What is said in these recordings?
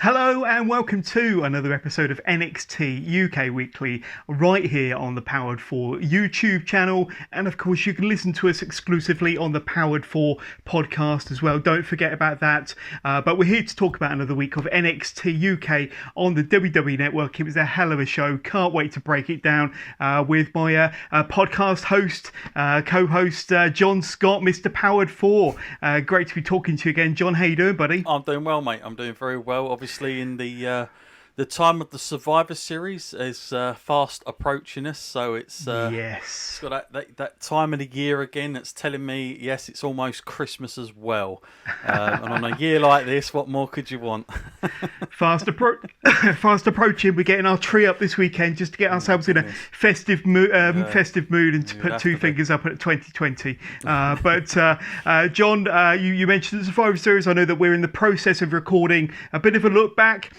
Hello and welcome to another episode of NXT UK Weekly right here on the Powered 4 YouTube channel, and of course you can listen to us exclusively on the Powered 4 podcast as well. Don't forget about that. But we're here to talk about another week of NXT UK on the WWE Network. It was a hell of a show. Can't wait to break it down with my podcast host, co-host John Scott, Mr. Powered 4. Great to be talking to you again, John. How you doing, buddy? I'm doing well, mate. I'm doing very well. Obviously, in the time of the Survivor Series is fast approaching us, so it's yes, it's got that time of the year again that's telling me yes, it's almost Christmas as well. And on a year like this, what more could you want? fast approaching. We're getting our tree up this weekend just to get ourselves in a festive mood, and to put two fingers up at 2020. But John, you mentioned the Survivor Series. I know that we're in the process of recording a bit of a look back.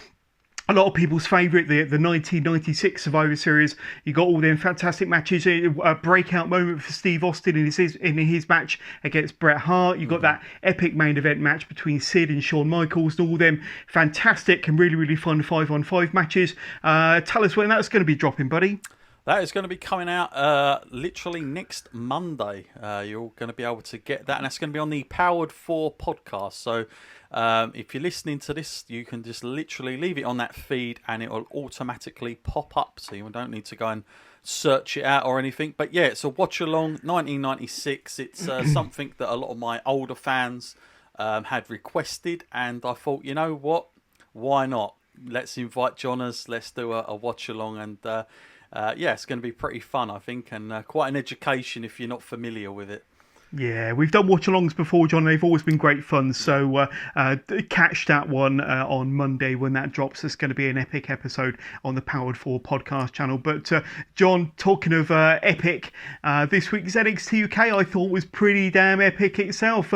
A lot of people's favourite, the 1996 Survivor Series. You got all them fantastic matches. A breakout moment for Steve Austin in his match against Bret Hart. You got that epic main event match between Sid and Shawn Michaels, and all them fantastic and really, really fun 5-on-5 matches. Tell us when that's going to be dropping, buddy. That is going to be coming out literally next Monday. You're going to be able to get that, and that's going to be on the Powered 4 podcast. So if you're listening to this, you can just literally leave it on that feed and it will automatically pop up, so you don't need to go and search it out or anything. But yeah, it's a watch along 1996. It's something that a lot of my older fans had requested, and I thought, you know what, why not? Let's invite Johners, let's do a watch along, and yeah, it's going to be pretty fun, I think, and quite an education if you're not familiar with it. Yeah, we've done watch-alongs before, John. They've always been great fun. So catch that one on Monday when that drops. It's going to be an epic episode on the Powered 4 podcast channel. But John, talking of epic, this week's NXT UK I thought was pretty damn epic itself.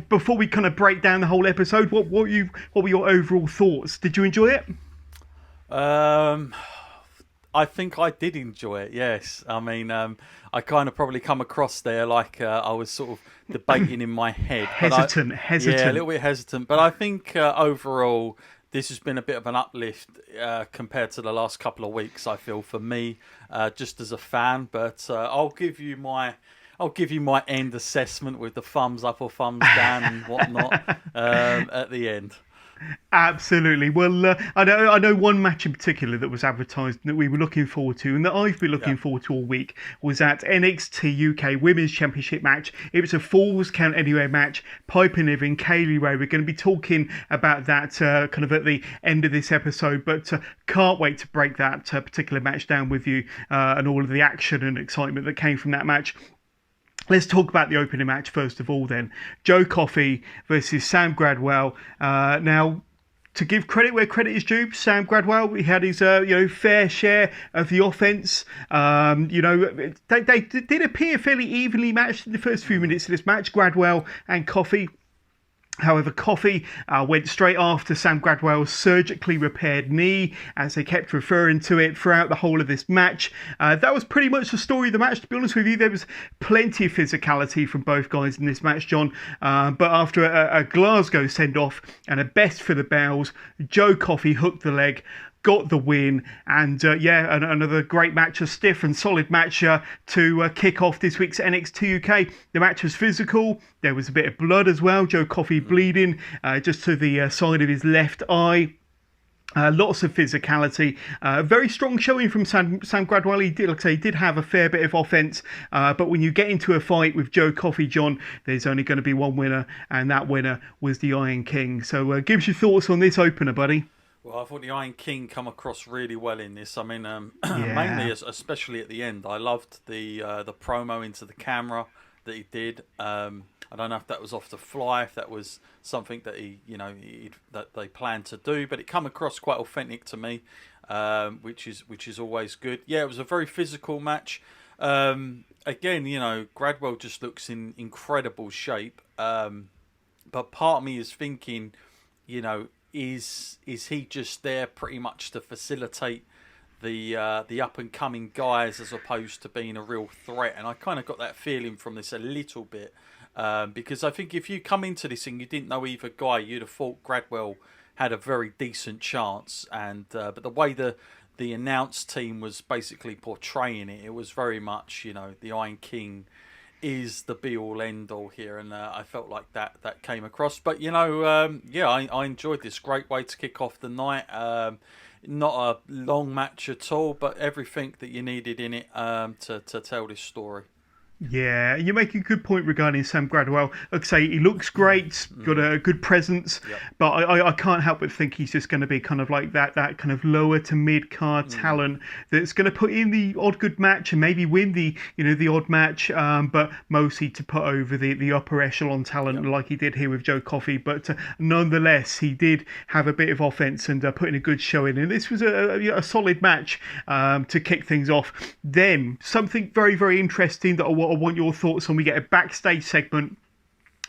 Before we kind of break down the whole episode, what were your overall thoughts? Did you enjoy it? I think I did enjoy it, yes. I mean, I kind of probably come across there like I was sort of debating in my head. Hesitant. Yeah, a little bit hesitant. But I think overall, this has been a bit of an uplift compared to the last couple of weeks, I feel, for me, just as a fan. But I'll give you my end assessment with the thumbs up or thumbs down and whatnot at the end. Absolutely. Well, I know one match in particular that was advertised that we were looking forward to, and that I've been looking forward to all week, was that NXT UK Women's Championship match. It was a Falls Count Anywhere match. Piper Niven, Kaylee Ray. We're going to be talking about that kind of at the end of this episode, but can't wait to break that particular match down with you and all of the action and excitement that came from that match. Let's talk about the opening match first of all then. Joe Coffey versus Sam Gradwell. Now, to give credit where credit is due, Sam Gradwell, he had his fair share of the offense. They did appear fairly evenly matched in the first few minutes of this match, Gradwell and Coffey. However, Coffey went straight after Sam Gradwell's surgically repaired knee, as they kept referring to it throughout the whole of this match. That was pretty much the story of the match, to be honest with you. There was plenty of physicality from both guys in this match, John. But after a Glasgow send-off and a best for the bells, Joe Coffey hooked the leg, got the win, and another great match, a stiff and solid match to kick off this week's NXT UK. The match was physical. There was a bit of blood as well. Joe Coffey bleeding just to the side of his left eye. Lots of physicality. Very strong showing from Sam Gradwell. He did have a fair bit of offense, but when you get into a fight with Joe Coffey, John, there's only going to be one winner, and that winner was the Iron King. So give us your thoughts on this opener, buddy. Well, I thought the Iron King come across really well in this. I mean, mainly, especially at the end, I loved the promo into the camera that he did. I don't know if that was off the fly, if that was something that that they planned to do, but it come across quite authentic to me, which is always good. Yeah, it was a very physical match. Again, Gradwell just looks in incredible shape. But part of me is thinking, is he just there pretty much to facilitate the up and coming guys as opposed to being a real threat? And I kind of got that feeling from this a little bit, because I think if you come into this and you didn't know either guy, you'd have thought Gradwell had a very decent chance. And but the way the announce team was basically portraying it, it was very much, the Iron King is the be-all, end-all here, and I felt like that came across. But, I enjoyed this. Great way to kick off the night. Not a long match at all, but everything that you needed in it to tell this story. Yeah, you make a good point regarding Sam Gradwell. Like I say, he looks great, got a good presence, but I can't help but think he's just going to be kind of like that kind of lower to mid card talent that's going to put in the odd good match and maybe win the odd match, but mostly to put over the upper echelon talent like he did here with Joe Coffey. But nonetheless, he did have a bit of offense and put in a good showing, and this was a solid match to kick things off. Then something very, very interesting that I want your thoughts on. We get a backstage segment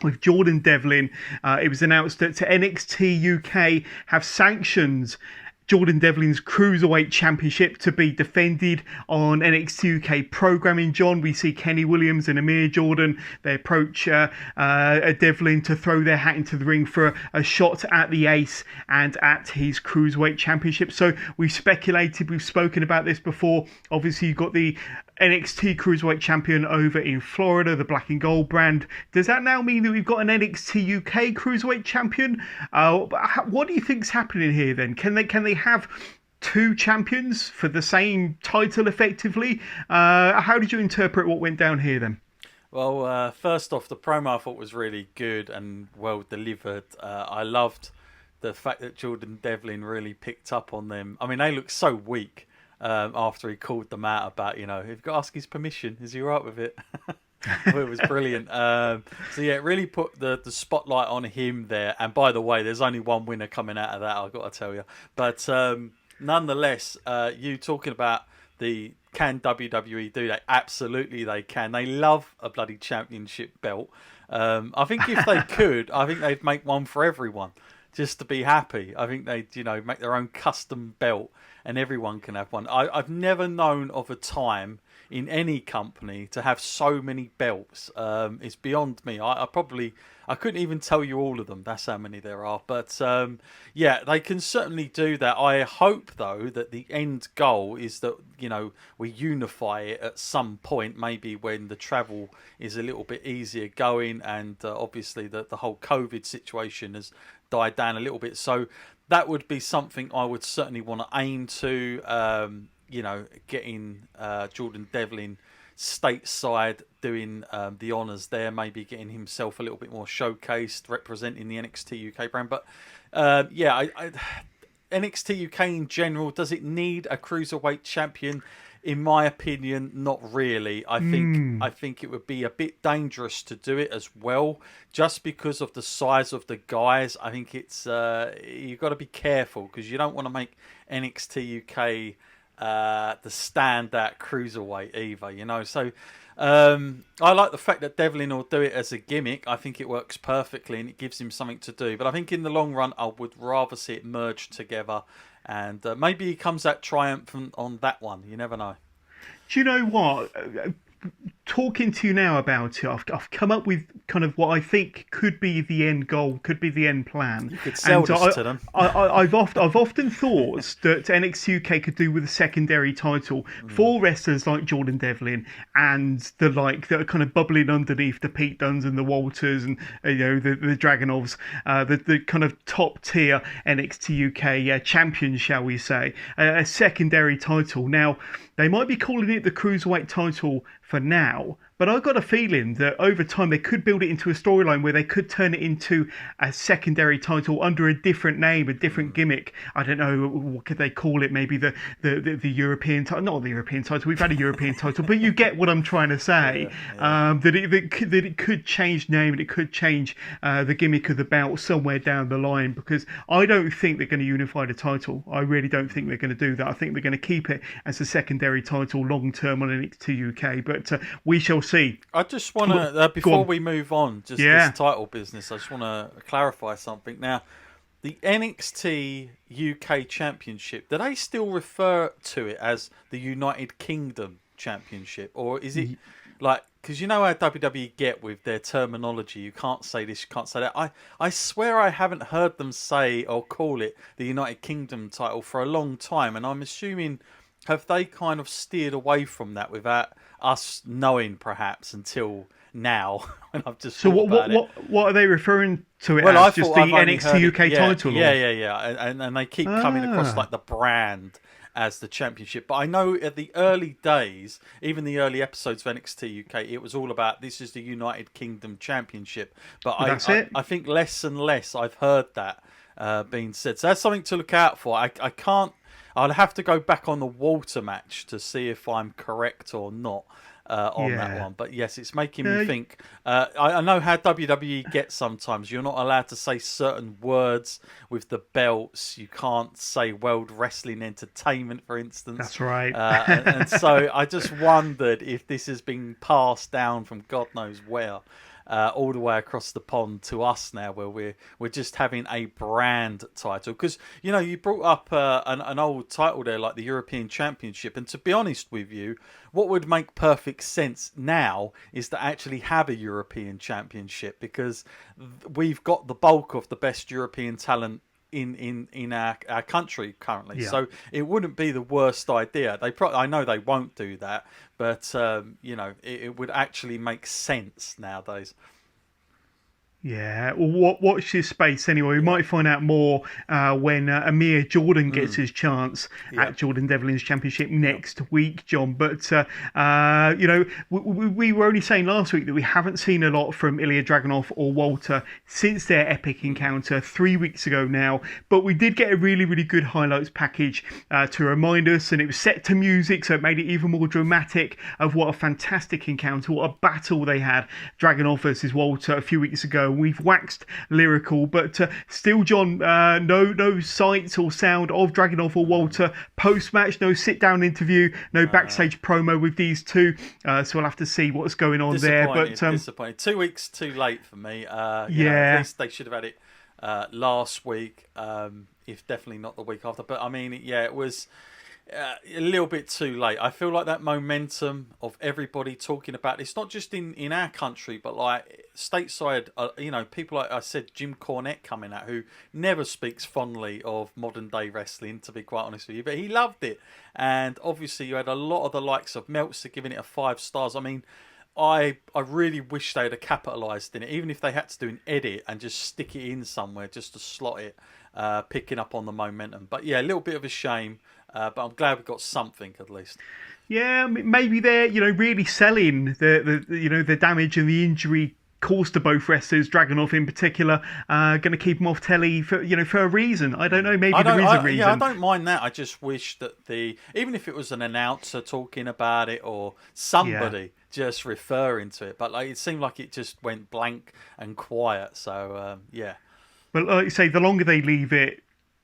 with Jordan Devlin. It was announced that to NXT UK have sanctioned Jordan Devlin's Cruiserweight Championship to be defended on NXT UK programming. John, we see Kenny Williams and Amir Jordan. They approach Devlin to throw their hat into the ring for a shot at the Ace and at his Cruiserweight Championship. So we've speculated, we've spoken about this before. Obviously, you've got the NXT Cruiserweight Champion over in Florida, the Black and Gold brand. Does that now mean that we've got an NXT UK Cruiserweight Champion? What do you think's happening here then? Can they have two champions for the same title effectively? How did you interpret what went down here then? Well, first off, the promo I thought was really good and well delivered. I loved the fact that Jordan Devlin really picked up on them. I mean, they look so weak. After he called them out about, you've got to ask his permission. Is he all right with it? It was brilliant. So yeah, it really put the spotlight on him there. And by the way, there's only one winner coming out of that, I've got to tell you. But nonetheless, you talking about can WWE do that? Absolutely they can. They love a bloody championship belt. I think if they could, I think they'd make one for everyone just to be happy. I think they'd, make their own custom belt and everyone can have one. I've never known of a time in any company to have so many belts. It's beyond me. I couldn't even tell you all of them. That's how many there are. But yeah, they can certainly do that. I hope though that the end goal is that we unify it at some point, maybe when the travel is a little bit easier going, and obviously the whole COVID situation has died down a little bit. So that would be something I would certainly want to aim to. Getting Jordan Devlin stateside, doing the honours there, maybe getting himself a little bit more showcased, representing the NXT UK brand. But NXT UK in general, does it need a cruiserweight champion? In my opinion, not really. I think it would be a bit dangerous to do it as well, just because of the size of the guys. I think it's you've got to be careful because you don't want to make NXT UK the standout cruiserweight either. So I like the fact that Devlin will do it as a gimmick. I think it works perfectly and it gives him something to do. But I think in the long run, I would rather see it merged together. And maybe he comes out triumphant on that one. You never know. Do you know what? Talking to you now about it, I've come up with kind of what I think could be the end goal, could be the end plan. You could sell this to them. I've often thought that NXT UK could do with a secondary title for wrestlers like Jordan Devlin and the like that are kind of bubbling underneath the Pete Dunnes and the Walters and the Dragunovs, the kind of top tier NXT UK champions, shall we say, a secondary title. Now they might be calling it the Cruiserweight title for now, but I've got a feeling that over time they could build it into a storyline where they could turn it into a secondary title under a different name, a different gimmick. I don't know, what could they call it? Maybe the European title, not the European title. We've had a European title, but you get what I'm trying to say. That it could change name and it could change the gimmick of the belt somewhere down the line, because I don't think they're going to unify the title. I really don't think they're going to do that. I think they're going to keep it as a secondary title long term on NXT UK, but we shall see. I just want to, before we move on, this title business, I just want to clarify something. Now, the NXT UK Championship, do they still refer to it as the United Kingdom Championship? Or is it like because you know how WWE get with their terminology. You can't say this, you can't say that. I swear I haven't heard them say or call it the United Kingdom title for a long time, and I'm assuming have they kind of steered away from that without us knowing, perhaps, until now when I've just So thought about it. What are they referring to it Well, as? I Just thought the I've only NXT heard UK it, title? yeah. And they keep coming across like the brand as the championship. But I know at the early days, even the early episodes of NXT UK, it was all about this is the United Kingdom Championship. But I think less and less I've heard that being said. So that's something to look out for. I can't. I'll have to go back on the Walter match to see if I'm correct or not on that one. But yes, it's making me think. I know how WWE gets sometimes. You're not allowed to say certain words with the belts. You can't say World Wrestling Entertainment, for instance. That's right. And so I just wondered if this has been passed down from God knows where. All the way across the pond to us now, where we're just having a brand title. Because you brought up an old title there, like the European Championship, and to be honest with you, what would make perfect sense now is to actually have a European Championship, because we've got the bulk of the best European talent in our country currently. So it wouldn't be the worst idea. I know they won't do that, but it would actually make sense nowadays. Yeah, well, watch this space anyway. We might find out more when Amir Jordan gets his chance at Jordan Devlin's Championship next week, John. But, we were only saying last week that we haven't seen a lot from Ilya Dragunov or Walter since their epic encounter 3 weeks ago now. But we did get a really, really good highlights package to remind us, and it was set to music, so it made it even more dramatic of what a fantastic encounter, what a battle they had, Dragunov versus Walter a few weeks ago. We've waxed lyrical, but still, John, no sights or sound of Dragunov or Walter post-match, no sit-down interview, no backstage promo with these two, so we'll have to see what's going on there. But disappointed. 2 weeks too late for me. At least they should have had it last week, if definitely not the week after. But I mean, it was a little bit too late. I feel like that momentum of everybody talking about it's not just in our country, but like stateside, people like I said, Jim Cornette coming out, who never speaks fondly of modern day wrestling, to be quite honest with you, but he loved it. And obviously you had a lot of the likes of Meltzer giving it a 5 stars. I mean, I really wish they'd have capitalised in it, even if they had to do an edit and just stick it in somewhere just to slot it, picking up on the momentum. But yeah, a little bit of a shame. But I'm glad we got something at least. Yeah, maybe they're really selling the damage and the injury caused to both wrestlers, Dragunov in particular, going to keep him off telly for a reason. I don't know. Maybe there is a reason. Yeah, I don't mind that. I just wish that even if it was an announcer talking about it or somebody just referring to it, but it seemed like it just went blank and quiet. So But like you say, the longer they leave it,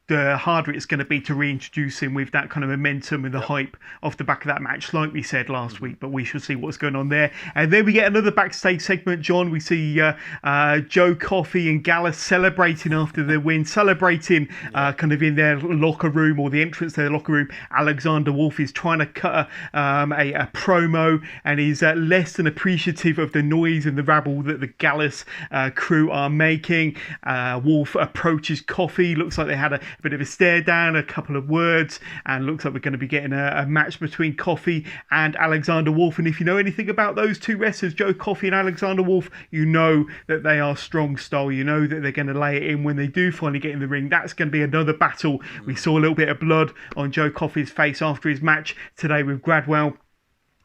the harder it's going to be to reintroduce him with that kind of momentum and the hype off the back of that match, like we said last week. But we shall see what's going on there. And then we get another backstage segment, John. We see Joe Coffey and Gallus celebrating after the win, celebrating kind of in their locker room, or the entrance to their locker room. Alexander Wolf is trying to cut a promo, and is less than appreciative of the noise and the rabble that the Gallus crew are making. Wolf approaches Coffey. Looks like they had a bit of a stare down, a couple of words, and looks like we're going to be getting a match between Coffey and Alexander Wolf. And if you know anything about those two wrestlers, Joe Coffey and Alexander Wolf, you know that they are strong style. You know that they're going to lay it in when they do finally get in the ring. That's going to be another battle. We saw a little bit of blood on Joe Coffey's face after his match today with Gradwell.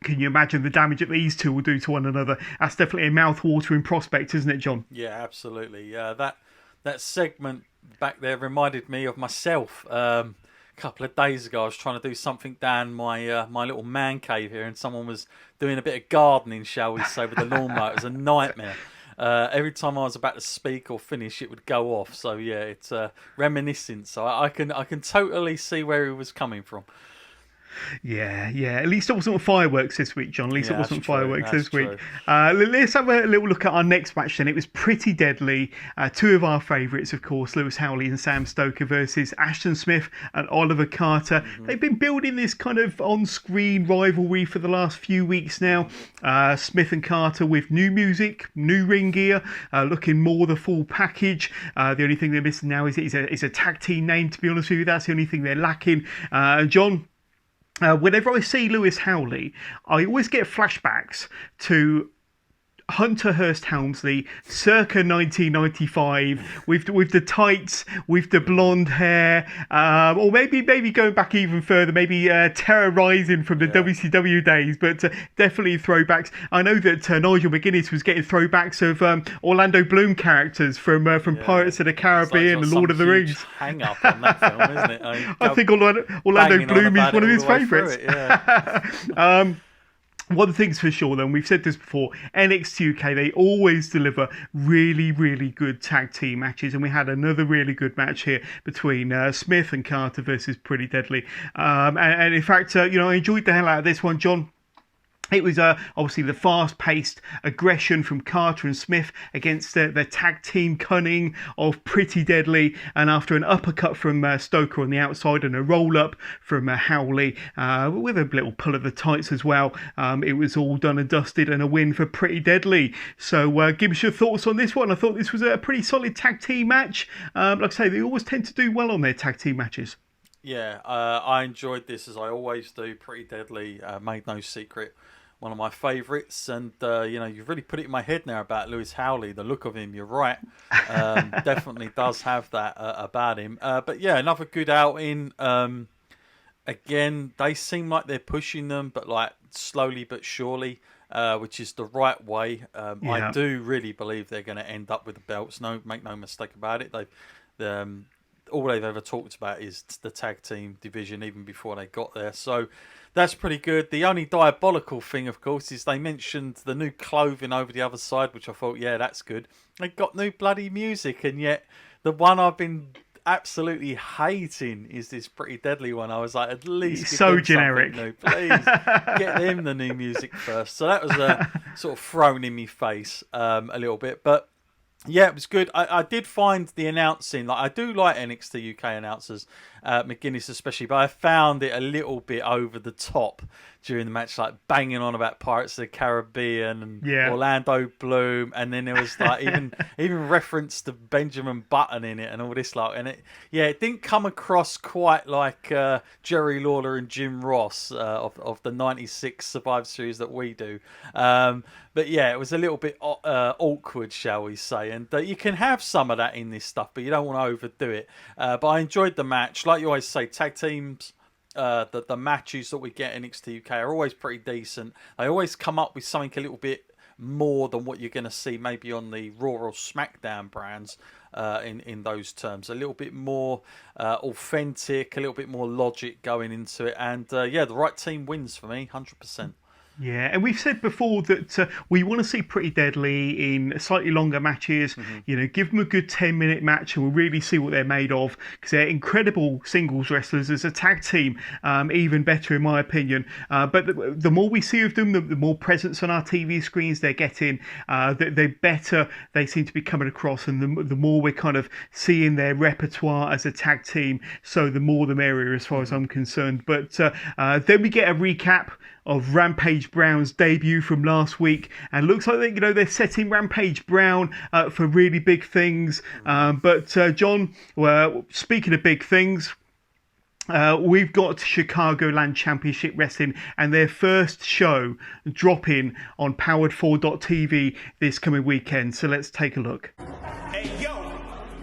Can you imagine the damage that these two will do to one another? That's definitely a mouth-watering prospect, isn't it, John? Yeah, absolutely. That segment back there reminded me of myself. A couple of days ago, I was trying to do something down my little man cave here, and someone was doing a bit of gardening, shall we say, with the lawnmower. It was a nightmare. Every time I was about to speak or finish, it would go off. So yeah, it's reminiscent. So I can totally see where he was coming from. Yeah. At least it wasn't fireworks this week, John. At least it wasn't fireworks this week. True. Let's have a little look at our next match then. It was Pretty Deadly. Two of our favourites, of course, Lewis Howelly and Sam Stoker versus Ashton Smith and Oliver Carter. Mm-hmm. They've been building this kind of on-screen rivalry for the last few weeks now. Smith and Carter with new music, new ring gear, looking more the full package. The only thing they're missing now is a tag team name, to be honest with you. That's the only thing they're lacking. John, whenever I see Lewis Howelly, I always get flashbacks to Hunter Hearst Helmsley circa 1995 with the tights, with the blonde hair, or maybe going back even further, maybe Terror Rising from the WCW days, but definitely throwbacks. I know that Nigel McGuinness was getting throwbacks of Orlando Bloom characters from Pirates of the Caribbean and Lord of the Rings. Hang up on that film, isn't it? I think Orlando Bloom is one of his favourites. One thing's for sure, though, and we've said this before, NXT UK, they always deliver really, really good tag team matches, and we had another really good match here between Smith and Carter versus Pretty Deadly. And in fact, I enjoyed the hell out of this one, John. It was obviously the fast-paced aggression from Carter and Smith against the tag team cunning of Pretty Deadly, and after an uppercut from Stoker on the outside and a roll-up from Howelly with a little pull of the tights as well, it was all done and dusted and a win for Pretty Deadly. So give us your thoughts on this one. I thought this was a pretty solid tag team match. Like I say, they always tend to do well on their tag team matches. Yeah, I enjoyed this as I always do. Pretty Deadly, made no secret, one of my favourites, and you've really put it in my head now about Lewis Howelly. The look of him, you're right, definitely does have that about him. But yeah, another good outing. Again, they seem like they're pushing them, but like slowly but surely, which is the right way. I do really believe they're going to end up with the belts. Make no mistake about it. All they've ever talked about is the tag team division, even before they got there. So that's pretty good. The only diabolical thing, of course, is they mentioned the new clothing over the other side, which I thought, yeah, that's good. They got new bloody music, and yet the one I've been absolutely hating is this Pretty Deadly one. I was like, at least give so them generic. New, please get them the new music first. So that was sort of thrown in my face a little bit, but yeah, it was good. I did find the announcing, like, I do like NXT UK announcers, McGuinness especially, but I found it a little bit over the top during the match, like banging on about Pirates of the Caribbean and Orlando Bloom, and then there was like even reference to Benjamin Button in it and all this, like, and it didn't come across quite like Jerry Lawler and Jim Ross of the '96 Survivor Series that we do. But yeah, it was a little bit awkward, shall we say, and you can have some of that in this stuff, but you don't want to overdo it. But I enjoyed the match. Like you always say, tag teams, the matches that we get in NXT UK are always pretty decent. They always come up with something a little bit more than what you're going to see maybe on the Raw or SmackDown brands in those terms. A little bit more authentic, a little bit more logic going into it. And the right team wins for me, 100%. Yeah, and we've said before that we want to see Pretty Deadly in slightly longer matches. Mm-hmm. Give them a good 10-minute match and we'll really see what they're made of, because they're incredible singles wrestlers. As a tag team, even better in my opinion. But the more we see of them, the more presence on our TV screens they're getting, the better they seem to be coming across, and the more we're kind of seeing their repertoire as a tag team. So the more the merrier as far as I'm concerned. But then we get a recap of Rampage Brown's debut from last week, and looks like they're setting Rampage Brown for really big things. But John, speaking of big things, we've got Chicagoland Championship Wrestling and their first show dropping on Powered4.tv this coming weekend. So let's take a look. Hey yo,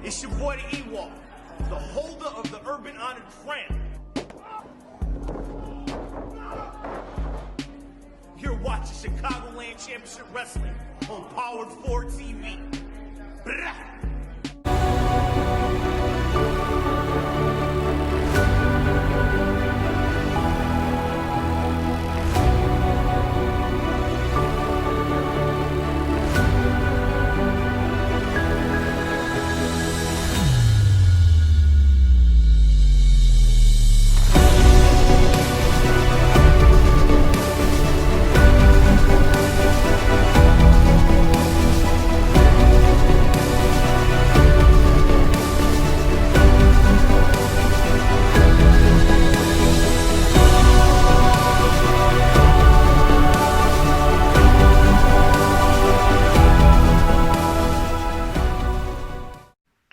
it's your boy the Ewok, the holder of the Urban Honored Crown. You're watching Chicagoland Championship Wrestling on Powered 4 TV. Blah.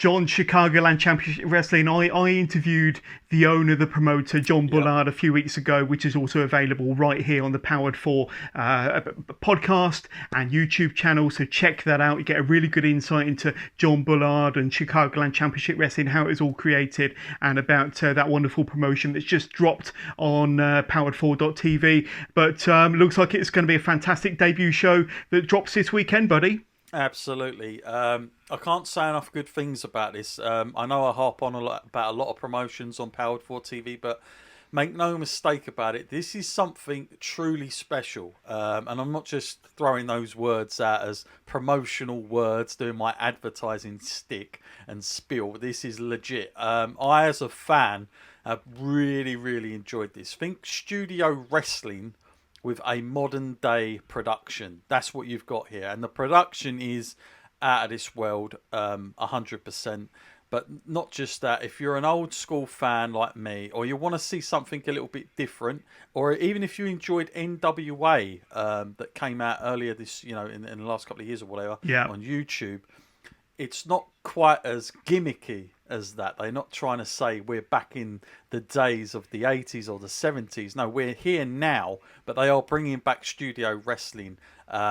John, Chicagoland Championship Wrestling. I interviewed the owner, the promoter, John Bullard, a few weeks ago, which is also available right here on the Powered 4 podcast and YouTube channel. So check that out. You get a really good insight into John Bullard and Chicagoland Championship Wrestling, how it was all created, and about that wonderful promotion that's just dropped on powered4.tv. But looks like it's going to be a fantastic debut show that drops this weekend, buddy. Absolutely. I can't say enough good things about this. I know I harp on about a lot of promotions on Powered 4 TV, but make no mistake about it, this is something truly special. And I'm not just throwing those words out as promotional words, doing my advertising stick and spiel. This is legit. I, as a fan, have really, really enjoyed this. Think studio wrestling with a modern day production. That's what you've got here. And the production is out of this world, 100%. But not just that, if you're an old school fan like me, or you want to see something a little bit different, or even if you enjoyed NWA that came out earlier this, in the last couple of years or whatever, on YouTube, it's not quite as gimmicky as that. They're not trying to say we're back in the days of the 80s or the 70s. No, we're here now, but they are bringing back studio wrestling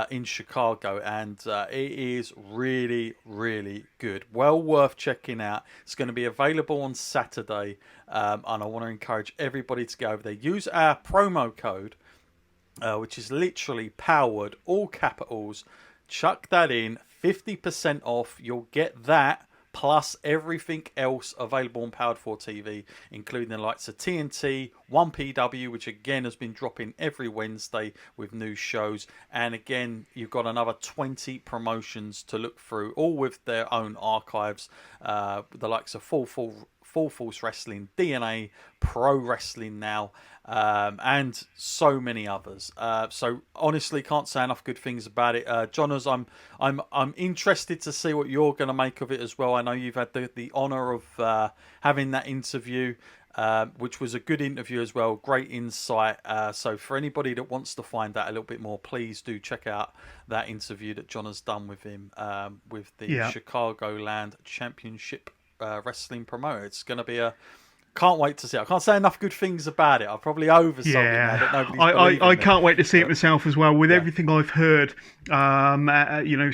in Chicago, and it is really, really good. Well worth checking out. It's going to be available on Saturday, and I want to encourage everybody to go over there. Use our promo code, which is literally Powered, all capitals. Chuck that in, 50% off. You'll get that plus everything else available on Powered 4 TV, including the likes of TNT, 1PW, which again has been dropping every Wednesday with new shows. And again, you've got another 20 promotions to look through, all with their own archives. The likes of Full Force Wrestling, DNA, Pro Wrestling Now, and so many others. So honestly, can't say enough good things about it. Jonas, I'm interested to see what you're going to make of it as well. I know you've had the honour of having that interview, which was a good interview as well. Great insight. So for anybody that wants to find out a little bit more, please do check out that interview that John has done with him, with the Chicagoland Championship Wrestling promoter. It's going to be can't wait to see it. I can't say enough good things about it. I've probably oversold it now that nobody's I can't wait to see it myself as well. With everything I've heard,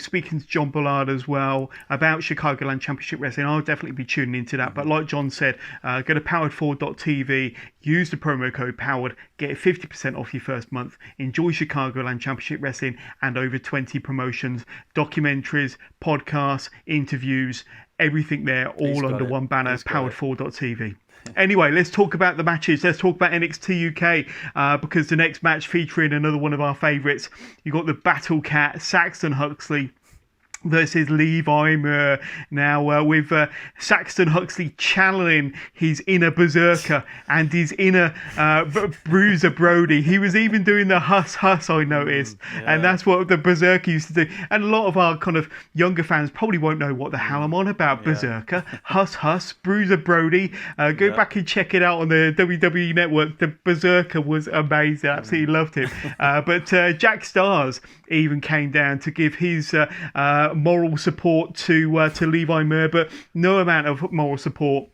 speaking to John Bullard as well about Chicagoland Championship Wrestling, I'll definitely be tuning into that. But like John said, go to powered4.tv, use the promo code POWERED, get 50% off your first month. Enjoy Chicagoland Championship Wrestling and over 20 promotions, documentaries, podcasts, interviews, everything there, all under one banner, powered4.tv. Anyway, let's talk about the matches. Let's talk about NXT UK because the next match featuring another one of our favourites. You've got the Battle Cat, Saxton Huxley versus Levi Moore. Now, with Saxton Huxley channeling his inner berserker and his inner Bruiser Brody. He was even doing the huss, I noticed. And that's what the berserker used to do. And a lot of our kind of younger fans probably won't know what the hell I'm on about. Berserker, huss, Bruiser Brody. Go back and check it out on the WWE Network. The berserker was amazing. Absolutely loved him. But Jack Stars even came down to give his moral support to Levi Moore, but no amount of moral support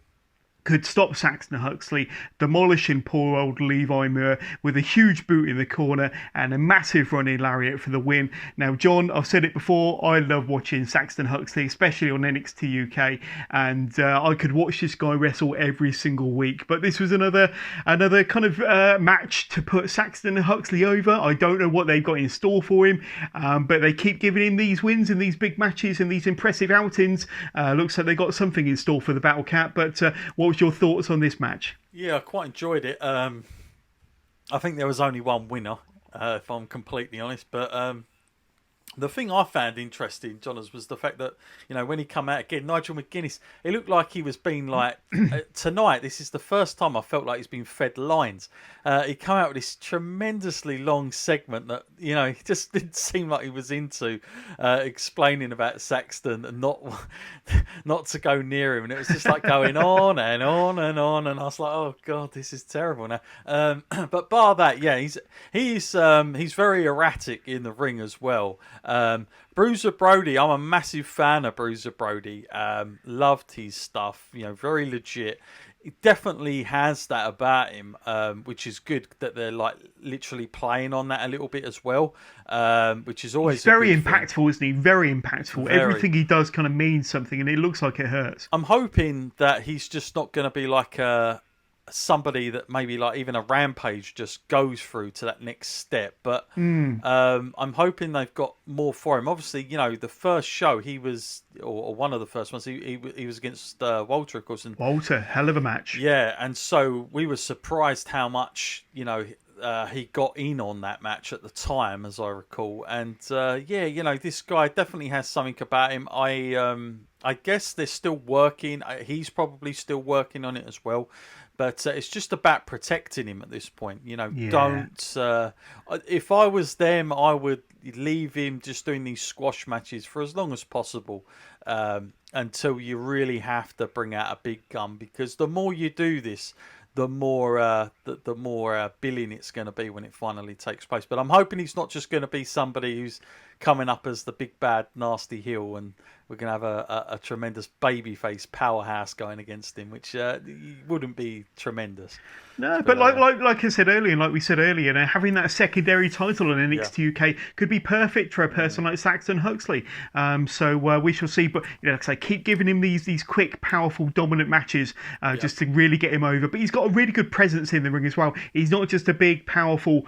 could stop Saxton Huxley demolishing poor old Levi Moore with a huge boot in the corner and a massive running lariat for the win. Now, John, I've said it before, I love watching Saxton Huxley, especially on NXT UK, and I could watch this guy wrestle every single week. But this was another kind of match to put Saxton Huxley over. I don't know what they've got in store for him, but they keep giving him these wins and these big matches and these impressive outings. Looks like they got something in store for the Battle Cat. But what was your thoughts on this match? Yeah, I quite enjoyed it. I think there was only one winner, if I'm completely honest. But the thing I found interesting, Jonas, was the fact that, when he come out again, Nigel McGuinness, it looked like he was being like, tonight, this is the first time I felt like he's been fed lines. He come out with this tremendously long segment that, he just didn't seem like he was into explaining about Saxton and not to go near him. And it was just like going on and on and on. And I was like, oh, God, this is terrible now. But bar that, yeah, he's very erratic in the ring as well. Bruiser Brody, I'm a massive fan of Bruiser Brody. Loved his stuff, very legit. He definitely has that about him, which is good that they're like literally playing on that a little bit as well, which is always very impactful, isn't he? Very impactful. Very. Everything he does kind of means something, and it looks like it hurts. I'm hoping that he's just not going to be like somebody that maybe like even a Rampage just goes through to that next step, but I'm hoping they've got more for him. Obviously, the first show he was, or one of the first ones, he was against Walter, of course. And Walter, hell of a match. Yeah, and so we were surprised how much he got in on that match at the time, as I recall. And this guy definitely has something about him. I guess they're still working. He's probably still working on it as well. But it's just about protecting him at this point. Don't... if I was them, I would leave him just doing these squash matches for as long as possible until you really have to bring out a big gun. Because the more you do this, the more billing it's going to be when it finally takes place. But I'm hoping he's not just going to be somebody who's coming up as the big bad nasty heel, and we're going to have a tremendous babyface powerhouse going against him, which wouldn't be tremendous. No, but like I said earlier, and like we said earlier, having that secondary title on NXT UK could be perfect for a person like Saxton Huxley. So we shall see. But like I say, keep giving him these quick, powerful, dominant matches just to really get him over. But he's got a really good presence in the ring as well. He's not just a big, powerful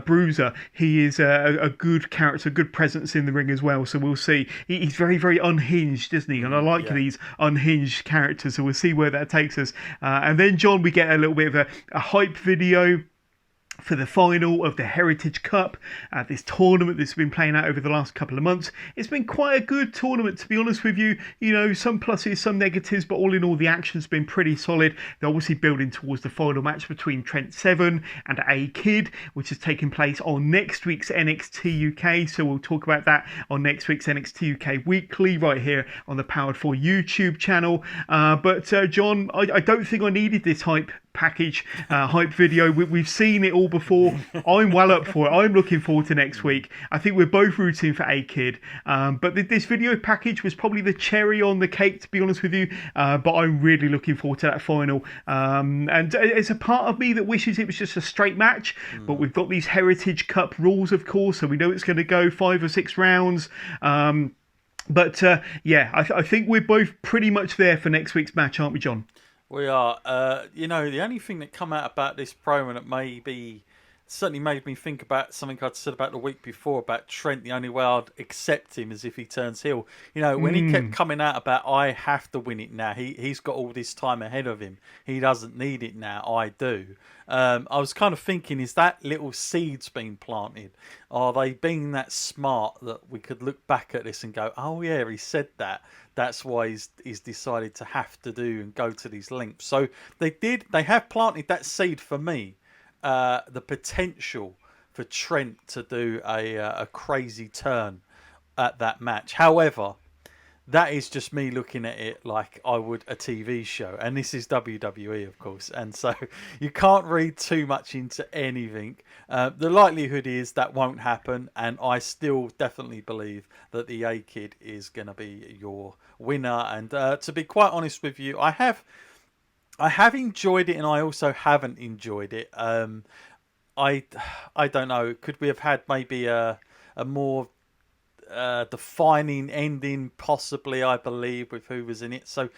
bruiser. He is a good character, good presence in the ring as well. So we'll see. He's very, very unhinged, isn't he? And I like these unhinged characters. So we'll see where that takes us. And then, John, we get a little bit of a hype video for the final of the Heritage Cup, this tournament that's been playing out over the last couple of months. It's been quite a good tournament, to be honest with you. Some pluses, some negatives, but all in all, the action's been pretty solid. They're obviously building towards the final match between Trent Seven and A-Kid, which is taking place on next week's NXT UK. So we'll talk about that on next week's NXT UK Weekly, right here on the Powered 4 YouTube channel. But John, I don't think I needed this hype video. We've seen it all before. I'm well up for it. I'm looking forward to next week. I think we're both rooting for A-Kid. But this video package was probably the cherry on the cake, to be honest with you. But I'm really looking forward to that final. And it's a part of me that wishes it was just a straight match. But we've got these Heritage Cup rules, of course, so we know it's going to go 5 or 6 rounds. But I think we're both pretty much there for next week's match, aren't we, John? We are. The only thing that come out about this promo that certainly made me think about something I'd said about the week before about Trent. The only way I'd accept him is if he turns heel. When he kept coming out about, I have to win it now. He's got all this time ahead of him. He doesn't need it now. I do. I was kind of thinking, is that little seeds being planted? Are they being that smart that we could look back at this and go, oh yeah, he said that. That's why he's decided to have to do and go to these lengths. So they have planted that seed for me. The potential for Trent to do a crazy turn at that match. However, that is just me looking at it like I would a TV show. And this is WWE, of course. And so you can't read too much into anything. The likelihood is that won't happen. And I still definitely believe that the A-Kid is going to be your winner. And to be quite honest with you, I have enjoyed it and I also haven't enjoyed it. I don't know. Could we have had maybe a more defining ending, possibly, I believe, with who was in it. So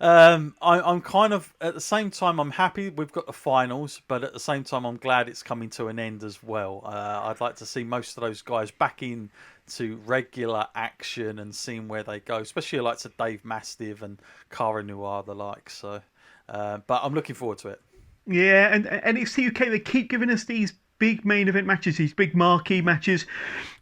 I'm kind of, at the same time, I'm happy we've got the finals, but at the same time, I'm glad it's coming to an end as well. I'd like to see most of those guys back in to regular action and seeing where they go, especially like to Dave Mastiff and Cara Noir, the like. So, but I'm looking forward to it. Yeah, and NXT UK, they keep giving us these big main event matches, these big marquee matches.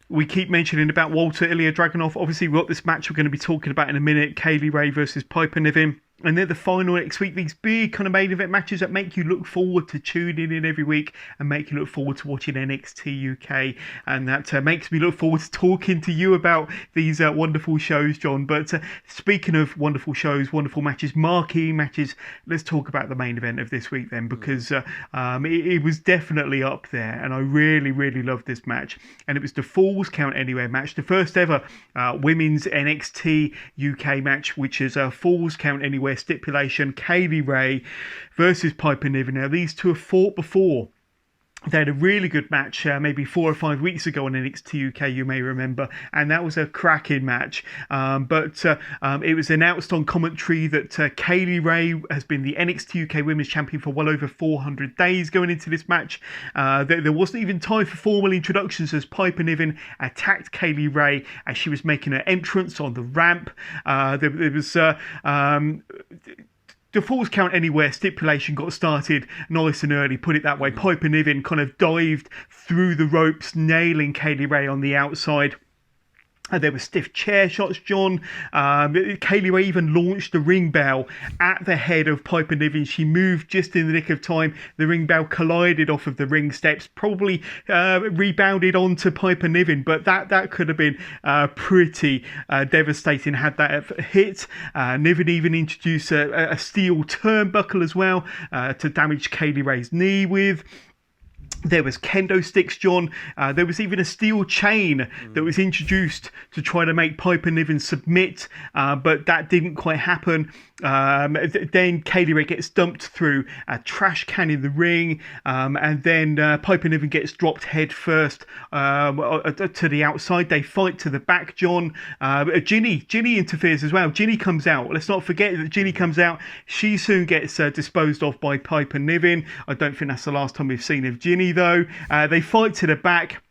We keep mentioning about Walter, Ilya Dragunov. Obviously, we've got this match we're going to be talking about in a minute. Kaylee Ray versus Piper Niven. And they're the final next week. These big kind of main event matches that make you look forward to tuning in every week and make you look forward to watching NXT UK. And that makes me look forward to talking to you about these wonderful shows, John. But speaking of wonderful shows, wonderful matches, marquee matches, let's talk about the main event of this week then, because it was definitely up there. And I really, really loved this match. And it was the Falls Count Anywhere match, the first ever women's NXT UK match, which is a Falls Count Anywhere stipulation. Kaylee Ray versus Piper Niven. Now, these two have fought before. They had a really good match maybe 4 or 5 weeks ago on NXT UK, you may remember, and that was a cracking match. But it was announced on commentary that Kaylee Ray has been the NXT UK Women's Champion for well over 400 days going into this match. There wasn't even time for formal introductions as Piper Niven attacked Kaylee Ray as she was making her entrance on the ramp. There was... the Falls Count Anywhere stipulation got started nice and early, put it that way. Piper Niven kind of dived through the ropes, nailing Kaylee Ray on the outside. There were stiff chair shots, John. Kaylee Ray even launched the ring bell at the head of Piper Niven. She moved just in the nick of time. The ring bell collided off of the ring steps, probably rebounded onto Piper Niven, but that could have been pretty devastating had that hit. Niven even introduced a steel turnbuckle as well to damage Kaylee Ray's knee with. There was kendo sticks, John. There was even a steel chain that was introduced to try to make Piper Niven submit, but that didn't quite happen. Then Kaylee Ray gets dumped through a trash can in the ring, and then Piper Niven gets dropped head first to the outside. They fight to the back, John. Ginny interferes as well. Ginny comes out. Let's not forget that Ginny comes out. She soon gets disposed of by Piper Niven. I don't think that's the last time we've seen of Ginny, though. They fight to the back.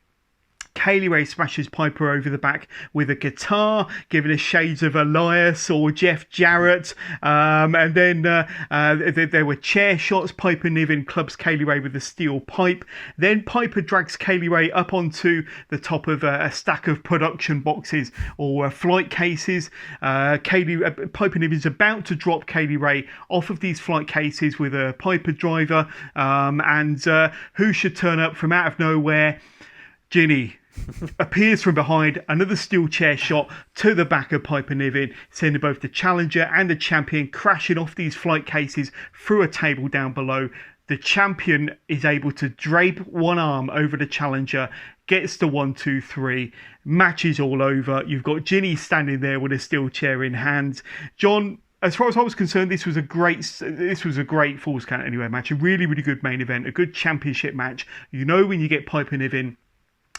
Kaylee Ray smashes Piper over the back with a guitar, giving us shades of Elias or Jeff Jarrett. And then there were chair shots. Piper Niven clubs Kaylee Ray with a steel pipe. Then Piper drags Kaylee Ray up onto the top of a stack of production boxes or flight cases. Piper Niven's about to drop Kaylee Ray off of these flight cases with a Piper driver. And who should turn up from out of nowhere? Ginny appears from behind, another steel chair shot to the back of Piper Niven, sending both the challenger and the champion crashing off these flight cases through a table down below. The champion is able to drape one arm over the challenger, gets the 1, 2, 3, match is all over. You've got Ginny standing there with a steel chair in hand. John, as far as I was concerned, this was a great Falls Count Anywhere match, a really, really good main event, a good championship match. You know when you get Piper Niven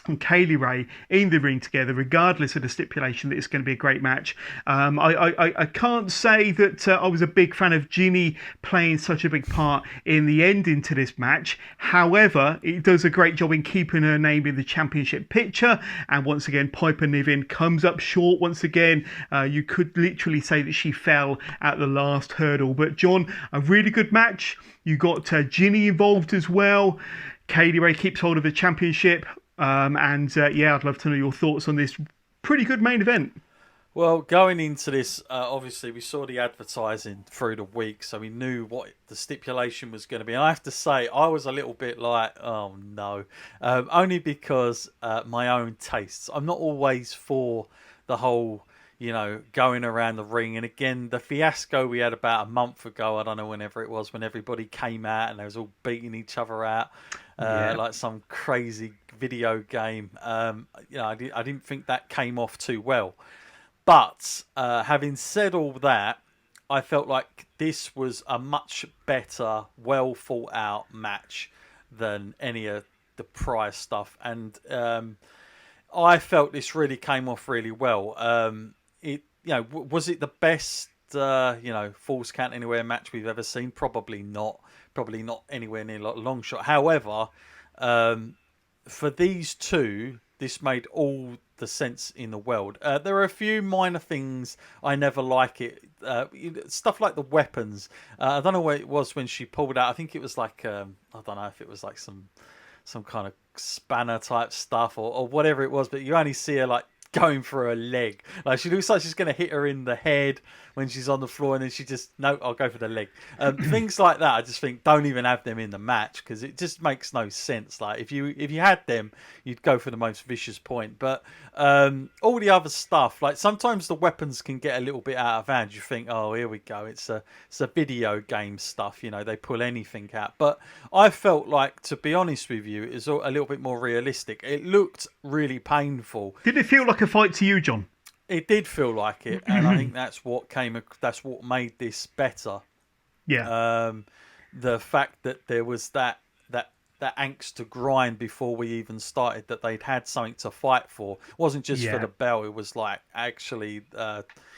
and Kaylee Ray in the ring together, regardless of the stipulation, that it's going to be a great match. I can't say that I was a big fan of Ginny playing such a big part in the ending to this match. However, it does a great job in keeping her name in the championship picture. And once again, Piper Niven comes up short once again. You could literally say that she fell at the last hurdle. But John, a really good match. You got Ginny involved as well. Kaylee Ray keeps hold of the championship. I'd love to know your thoughts on this pretty good main event. Well, going into this, obviously we saw the advertising through the week, so we knew what the stipulation was going to be. And I have to say, I was a little bit like, oh no, only because my own tastes. I'm not always for the whole, going around the ring. And again, the fiasco we had about a month ago, I don't know, whenever it was, when everybody came out and they was all beating each other out. Like some crazy video game. I didn't think that came off too well. But having said all that, I felt like this was a much better, well thought out match than any of the prior stuff. And I felt this really came off really well. Was it the best Falls Count Anywhere match we've ever seen? Probably not anywhere near a long shot. However, for these two, this made all the sense in the world. There are a few minor things I never like it. Stuff like the weapons. I don't know what it was when she pulled out. I think it was like, I don't know if it was like some kind of spanner type stuff or whatever it was, but you only see her like going for her leg. Like, she looks like she's going to hit her in the head when she's on the floor, and then she just, no, I'll go for the leg. Things like that, I just think, don't even have them in the match, because it just makes no sense. Like, if you had them, you'd go for the most vicious point. But all the other stuff, like, sometimes the weapons can get a little bit out of hand. You think, oh, here we go, it's a video game stuff, you know, they pull anything out. But I felt like, to be honest with you, it's a little bit more realistic. It looked really painful. Did it feel like a fight to you, John? It did feel like it, and I think that's what made this better. Yeah. The fact that there was that angst to grind before we even started, that they'd had something to fight for. It wasn't just for the belt. It was like, actually,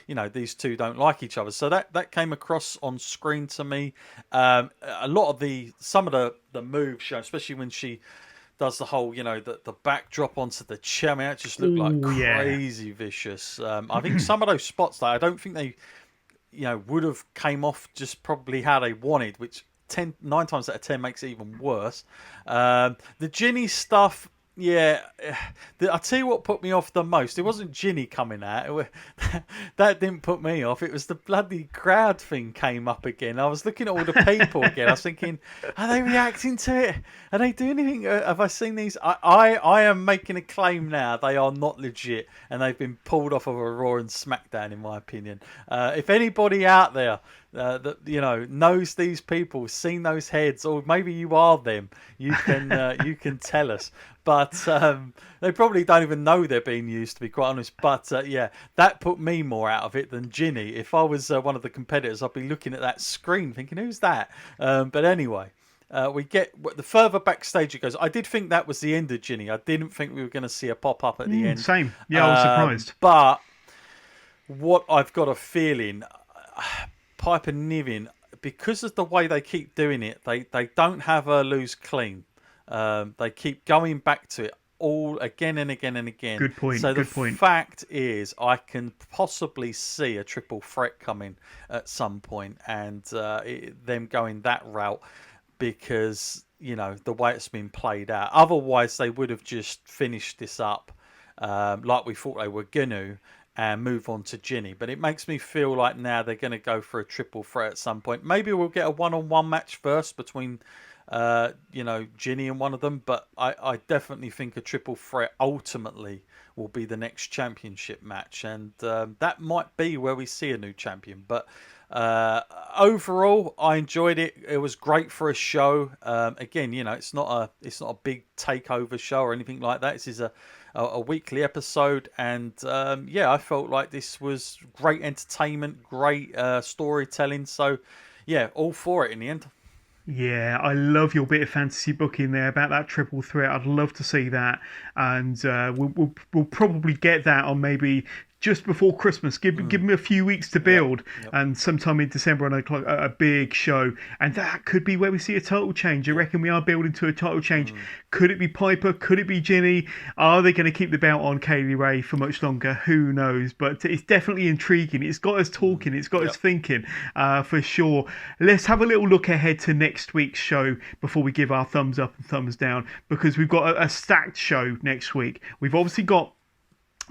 you know, these two don't like each other. So that came across on screen to me. A lot of some of the moves shown, especially when she does the whole, you know, the backdrop onto the chair. I mean, that just looked like crazy vicious. I think some of those spots, I don't think they, you know, would have came off just probably how they wanted, which 9 times out of 10 makes it even worse. The Ginny stuff, I'll tell you what put me off the most. It wasn't Ginny coming out. That didn't put me off. It was the bloody crowd thing came up again. I was looking at all the people again. I was thinking, are they reacting to it? Are they doing anything? Have I seen these? I am making a claim now. They are not legit, and they've been pulled off of a Raw and SmackDown, in my opinion. If anybody out there that, you know, knows these people, seen those heads, or maybe you are them, you can tell us. But they probably don't even know they're being used, to be quite honest. But that put me more out of it than Ginny. If I was one of the competitors, I'd be looking at that screen thinking, who's that? But anyway, we get the further backstage it goes. I did think that was the end of Ginny. I didn't think we were going to see a pop up at the end. Same. Yeah, I was surprised. But what I've got a feeling, Piper Niven, because of the way they keep doing it, they don't have her lose clean. They keep going back to it all again and again and again. Good point. So the fact is, I can possibly see a triple threat coming at some point, and them going that route, because, you know, the way it's been played out. Otherwise, they would have just finished this up like we thought they were going to, and move on to Ginny. But it makes me feel like now they're going to go for a triple threat at some point. Maybe we'll get a one-on-one match first between you know, Ginny and one of them, but I definitely think a triple threat ultimately will be the next championship match, and that might be where we see a new champion. But overall, I enjoyed it. It was great for a show. Again, you know, it's not a big takeover show or anything like that. This is a weekly episode, and I felt like this was great entertainment, great storytelling. So yeah, all for it in the end. Yeah, I love your bit of fantasy booking there about that triple threat. I'd love to see that, and we'll probably get that on maybe just before Christmas. Give me a few weeks to build, and sometime in December on a big show, and that could be where we see a title change. I reckon we are building to a title change. Could it be Piper? Could it be Ginny? Are they going to keep the belt on Kaylee Ray for much longer? Who knows? But it's definitely intriguing. It's got us talking. It's got us thinking, for sure. Let's have a little look ahead to next week's show before we give our thumbs up and thumbs down, because we've got a stacked show next week. We've obviously got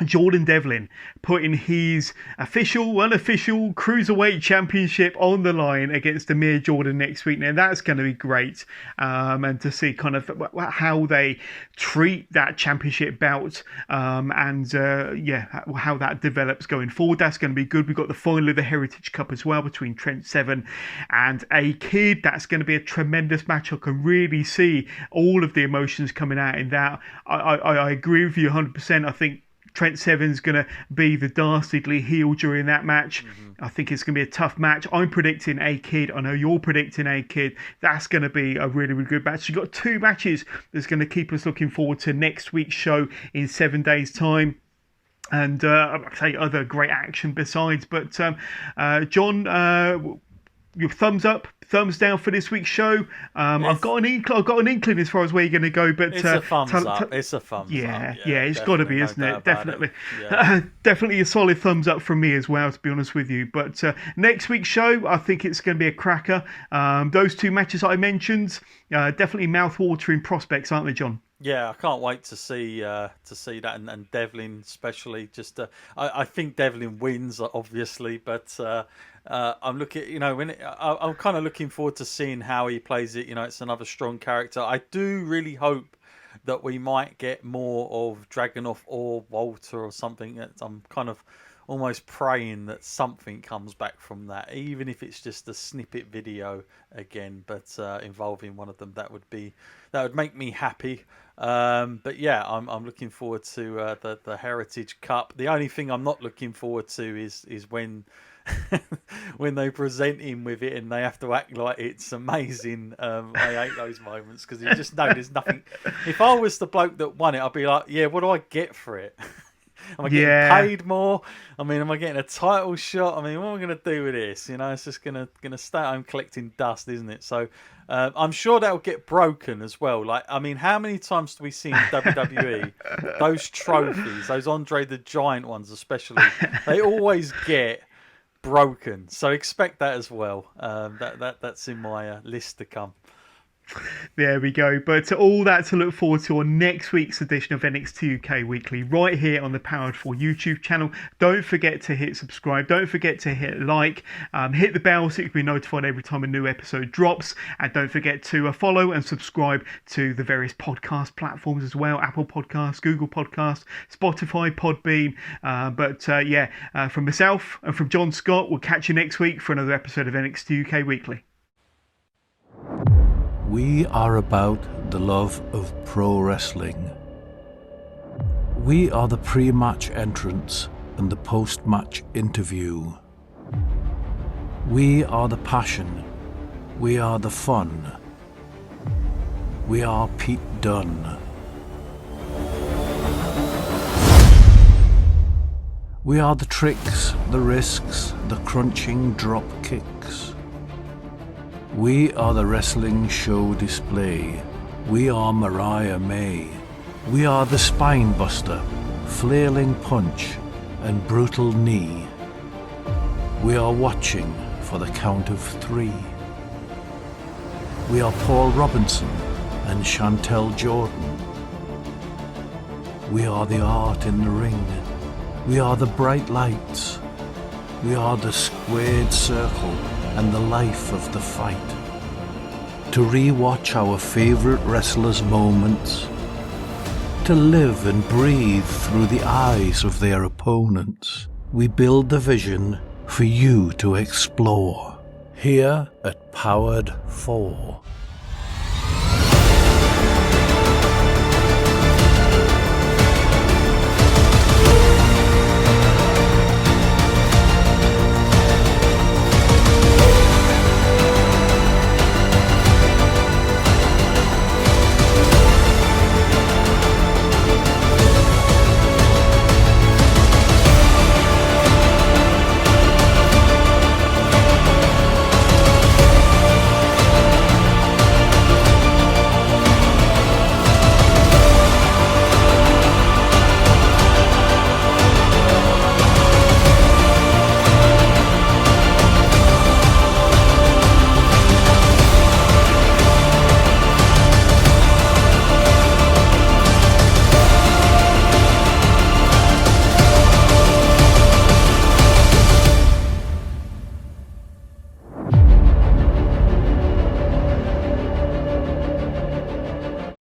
Jordan Devlin putting his unofficial Cruiserweight Championship on the line against Amir Jordan next week. Now, that's going to be great. And to see kind of how they treat that championship bout, and how that develops going forward. That's going to be good. We've got the final of the Heritage Cup as well between Trent Seven and A-Kid. That's going to be a tremendous match. I can really see all of the emotions coming out in that. I agree with you 100%. I think Trent Seven's going to be the dastardly heel during that match. I think it's going to be a tough match. I'm predicting A-Kid. I know you're predicting A-Kid. That's going to be a really, really good match. You've got 2 matches that's going to keep us looking forward to next week's show in 7 days' time. And I'd say other great action besides. But John, your thumbs up, thumbs down for this week's show. I've got an inkling as far as where you're going to go, but it's a thumbs up. It's a thumbs up. Yeah, it's got to be, isn't it? Definitely, Yeah. Definitely a solid thumbs up from me as well, to be honest with you. But next week's show, I think it's going to be a cracker. Those 2 matches I mentioned, definitely mouth-watering prospects, aren't they, John? Yeah, I can't wait to see that, and Devlin especially. Just I think Devlin wins, obviously, but I'm looking, I'm kind of looking forward to seeing how he plays it. It's another strong character. I do really hope that we might get more of Dragunov or Walter or something. I'm kind of almost praying that something comes back from that, even if it's just a snippet video again, but involving one of them. That would make me happy. But yeah, I'm looking forward to the Heritage Cup. The only thing I'm not looking forward to is when when they present him with it and they have to act like it's amazing. I hate those moments because you just know there's nothing. If I was the bloke that won it, I'd be like, yeah, what do I get for it? Am I getting paid more? I mean, am I getting a title shot? I mean, what am I going to do with this? It's just gonna stay at home collecting dust, isn't it? So I'm sure that'll get broken as well. Like, I mean, how many times do we see in WWE those trophies, those Andre the Giant ones especially, they always get broken. So expect that as well. That's in my list to come. There we go. But all that to look forward to on next week's edition of NXT UK Weekly, right here on the Powered 4 YouTube channel. Don't forget to hit subscribe. Don't forget to hit like. Hit the bell so you can be notified every time a new episode drops. And don't forget to follow and subscribe to the various podcast platforms as well. Apple Podcasts, Google Podcasts, Spotify, Podbean. From myself and from John Scott, we'll catch you next week for another episode of NXT UK Weekly. We are about the love of pro wrestling. We are the pre-match entrance and the post-match interview. We are the passion. We are the fun. We are Pete Dunne. We are the tricks, the risks, the crunching drop kicks. We are the wrestling show display. We are Mariah May. We are the spine buster, flailing punch and brutal knee. We are watching for the count of 3. We are Paul Robinson and Chantel Jordan. We are the art in the ring. We are the bright lights. We are the squared circle and the life of the fight. To re-watch our favourite wrestlers' moments, to live and breathe through the eyes of their opponents, we build the vision for you to explore, here at Powered 4.